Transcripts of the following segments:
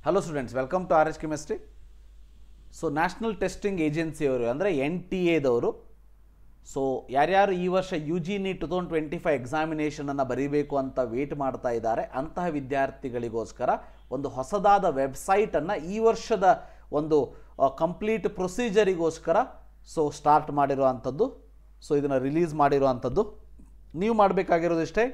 Hello students, welcome to RH Chemistry. So National Testing Agency ಅವರು ಅಂದರೆ NTA ದವರು so ಯಾರ್ಯಾರು ಈ ವರ್ಷ UG NEET 2025 ಎಕ್ಸಾಮಿನೇಷನನ್ನು ಬರೀಬೇಕು ಅಂತ ವೇಟ್ ಮಾಡ್ತಾ ಇದ್ದಾರೆ ಅಂತಹ ವಿದ್ಯಾರ್ಥಿಗಳಿಗೋಸ್ಕರ ಒಂದು ಹೊಸದಾದ ವೆಬ್ಸೈಟನ್ನು ಈ ವರ್ಷದ ಒಂದು ಕಂಪ್ಲೀಟ್ ಪ್ರೊಸೀಜರಿಗೋಸ್ಕರ ಸೊ ಸ್ಟಾರ್ಟ್ ಮಾಡಿರುವಂಥದ್ದು. ಸೊ ಇದನ್ನು ರಿಲೀಸ್ ಮಾಡಿರುವಂಥದ್ದು. ನೀವು ಮಾಡಬೇಕಾಗಿರೋದಿಷ್ಟೇ,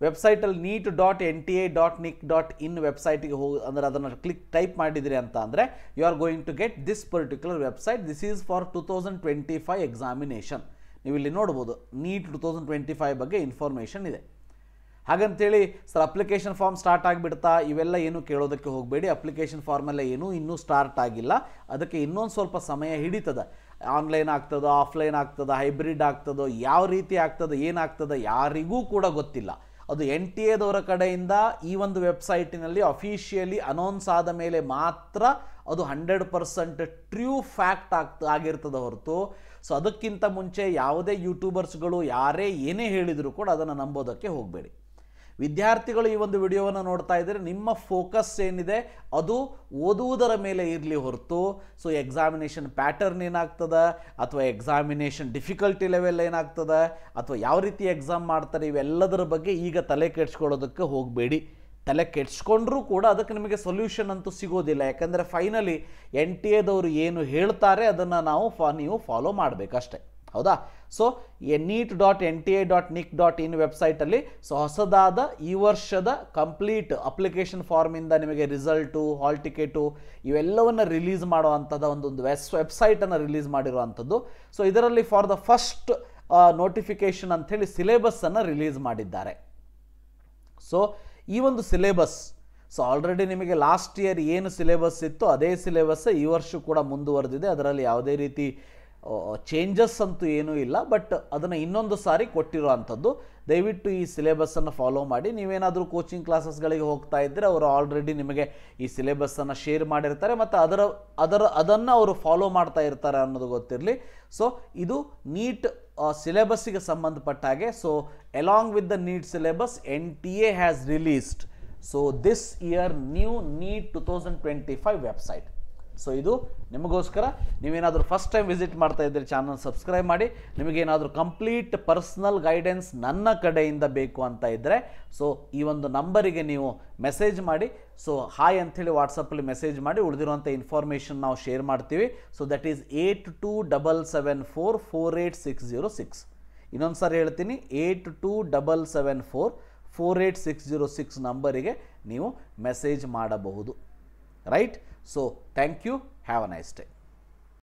ವೆಬ್ಸೈಟಲ್ಲಿ neet.nta.nic.in ವೆಬ್ಸೈಟಿಗೆ ಹೋಗಿ ಅಂದರೆ ಅದನ್ನು ಟೈಪ್ ಮಾಡಿದಿರಿ ಅಂತ ಅಂದರೆ you are going to get this particular website. This is for 2025 examination. ನೀವು ಇಲ್ಲಿ ನೋಡ್ಬೋದು NEET 2025 ಬಗ್ಗೆ ಇನ್ಫಾರ್ಮೇಷನ್ ಇದೆ. ಹಾಗಂತೇಳಿ ಸರ್ ಅಪ್ಲಿಕೇಶನ್ ಫಾರ್ಮ್ ಸ್ಟಾರ್ಟ್ ಆಗಿಬಿಡ್ತಾ ಇವೆಲ್ಲ ಏನು ಕೇಳೋದಕ್ಕೆ ಹೋಗಬೇಡಿ. ಅಪ್ಲಿಕೇಶನ್ ಫಾರ್ಮೆಲ್ಲ ಇನ್ನೂ ಸ್ಟಾರ್ಟ್ ಆಗಿಲ್ಲ. ಅದಕ್ಕೆ ಇನ್ನೊಂದು ಸ್ವಲ್ಪ ಸಮಯ ಹಿಡಿತದೆ. ಆನ್ಲೈನ್ ಆಗ್ತದೋ ಆಫ್ಲೈನ್ ಆಗ್ತದೋ ಹೈಬ್ರಿಡ್ ಆಗ್ತದೋ ಯಾವ ರೀತಿ ಆಗ್ತದೋ ಏನಾಗ್ತದೋ ಯಾರಿಗೂ ಕೂಡ ಗೊತ್ತಿಲ್ಲ. ಅದು NTA ದವರ ಕಡೆಯಿಂದ ಈ ಒಂದು ವೆಬ್ಸೈಟಿನಲ್ಲಿ ಅಫಿಷಿಯಲಿ ಅನೌನ್ಸ್ ಆದ ಮೇಲೆ ಮಾತ್ರ ಅದು 100% ಟ್ರೂ ಫ್ಯಾಕ್ಟ್ ಆಗಿರ್ತದೆ ಹೊರತು ಸೊ ಅದಕ್ಕಿಂತ ಮುಂಚೆ ಯಾವುದೇ ಯೂಟ್ಯೂಬರ್ಸ್ಗಳು ಯಾರೇ ಏನೇ ಹೇಳಿದರೂ ಕೂಡ ಅದನ್ನು ನಂಬೋದಕ್ಕೆ ಹೋಗಬೇಡಿ. ವಿದ್ಯಾರ್ಥಿಗಳು ಈ ಒಂದು ವಿಡಿಯೋವನ್ನು ನೋಡ್ತಾ ಇದ್ದರೆ ನಿಮ್ಮ ಫೋಕಸ್ ಏನಿದೆ ಅದು ಓದುವುದರ ಮೇಲೆ ಇರಲಿ ಹೊರತು ಸೊ ಎಕ್ಸಾಮಿನೇಷನ್ ಪ್ಯಾಟರ್ನ್ ಏನಾಗ್ತದೆ ಅಥವಾ ಎಕ್ಸಾಮಿನೇಷನ್ ಡಿಫಿಕಲ್ಟಿ ಲೆವೆಲ್ ಏನಾಗ್ತದೆ ಅಥವಾ ಯಾವ ರೀತಿ ಎಕ್ಸಾಮ್ ಮಾಡ್ತಾರೆ ಇವೆಲ್ಲದರ ಬಗ್ಗೆ ಈಗ ತಲೆ ಕೆಡಿಸ್ಕೊಳ್ಳೋದಕ್ಕೆ ಹೋಗಬೇಡಿ. ತಲೆ ಕೆಡಿಸ್ಕೊಂಡ್ರೂ ಕೂಡ ಅದಕ್ಕೆ ನಿಮಗೆ ಸೊಲ್ಯೂಷನ್ ಅಂತೂ ಸಿಗೋದಿಲ್ಲ. ಯಾಕಂದರೆ ಫೈನಲಿ NTA ದವರು ಏನು ಹೇಳ್ತಾರೆ ಅದನ್ನು ನೀವು ಫಾಲೋ ಮಾಡಬೇಕಷ್ಟೆ, ಹೌದಾ? ಸೊ neet.nta.nic.in ವೆಬ್ಸೈಟಲ್ಲಿ ಸೊ ಹೊಸದಾದ ಈ ವರ್ಷದ ಕಂಪ್ಲೀಟ್ ಅಪ್ಲಿಕೇಶನ್ ಫಾರ್ಮಿಂದ ನಿಮಗೆ ರಿಸಲ್ಟು ಹಾಲ್ ಟಿಕೆಟು ಇವೆಲ್ಲವನ್ನು ರಿಲೀಸ್ ಮಾಡುವಂಥದ್ದು ಒಂದೊಂದು ವೆಬ್ಸೈಟನ್ನು ರಿಲೀಸ್ ಮಾಡಿರುವಂಥದ್ದು. ಸೊ ಇದರಲ್ಲಿ ಫಾರ್ ದ ಫಸ್ಟ್ ನೋಟಿಫಿಕೇಷನ್ ಅಂಥೇಳಿ ಸಿಲೆಬಸ್ಸನ್ನು ರಿಲೀಸ್ ಮಾಡಿದ್ದಾರೆ. ಸೊ ಈ ಒಂದು ಸಿಲೆಬಸ್ ಸೊ ಆಲ್ರೆಡಿ ನಿಮಗೆ ಲಾಸ್ಟ್ ಇಯರ್ ಏನು ಸಿಲೆಬಸ್ ಇತ್ತು ಅದೇ ಸಿಲೆಬಸ್ ಈ ವರ್ಷ ಕೂಡ ಮುಂದುವರೆದಿದೆ. ಅದರಲ್ಲಿ ಯಾವುದೇ ರೀತಿ ಚೇಂಜಸ್ ಅಂತೂ ಏನೂ ಇಲ್ಲ, ಬಟ್ ಅದನ್ನು ಇನ್ನೊಂದು ಸಾರಿ ಕೊಟ್ಟಿರುವಂಥದ್ದು. ದಯವಿಟ್ಟು ಈ ಸಿಲೆಬಸ್ಸನ್ನು ಫಾಲೋ ಮಾಡಿ. ನೀವೇನಾದರೂ ಕೋಚಿಂಗ್ ಕ್ಲಾಸಸ್ಗಳಿಗೆ ಹೋಗ್ತಾ ಇದ್ದರೆ ಅವರು ಆಲ್ರೆಡಿ ನಿಮಗೆ ಈ ಸಿಲೆಬಸ್ಸನ್ನು ಶೇರ್ ಮಾಡಿರ್ತಾರೆ ಮತ್ತು ಅದನ್ನು ಅವರು ಫಾಲೋ ಮಾಡ್ತಾ ಇರ್ತಾರೆ ಅನ್ನೋದು ಗೊತ್ತಿರಲಿ. ಸೊ ಇದು ನೀಟ್ ಸಿಲೆಬಸ್ಸಿಗೆ ಸಂಬಂಧಪಟ್ಟ ಹಾಗೆ so along with the neat syllabus NTA has released so this year new NEET 2025 website. So ಇದು ನಿಮಗೋಸ್ಕರ. ನೀವೇನಾದರೂ ಫಸ್ಟ್ ಟೈಮ್ ವಿಸಿಟ್ ಮಾಡ್ತಾ ಇದ್ದರೆ ಚಾನಲ್ ಸಬ್ಸ್ಕ್ರೈಬ್ ಮಾಡಿ. ನಿಮಗೇನಾದರೂ ಕಂಪ್ಲೀಟ್ ಪರ್ಸ್ನಲ್ ಗೈಡೆನ್ಸ್ ನನ್ನ ಕಡೆಯಿಂದ ಬೇಕು ಅಂತ ಇದ್ದರೆ ಸೊ ಈ ಒಂದು ನಂಬರಿಗೆ ನೀವು ಮೆಸೇಜ್ ಮಾಡಿ. ಸೊ ಹಾಯ್ ಅಂಥೇಳಿ ವಾಟ್ಸಪ್ಪಲ್ಲಿ ಮೆಸೇಜ್ ಮಾಡಿ. ಉಳಿದಿರುವಂಥ ಇನ್ಫಾರ್ಮೇಷನ್ ನಾವು ಶೇರ್ ಮಾಡ್ತೀವಿ. So that is 8277448606. ಇನ್ನೊಂದು ಸಾರಿ ಹೇಳ್ತೀನಿ, 8277448606 ನಂಬರಿಗೆ ನೀವು ಮೆಸೇಜ್ ಮಾಡಬಹುದು. Right? So thank you. Have a nice day.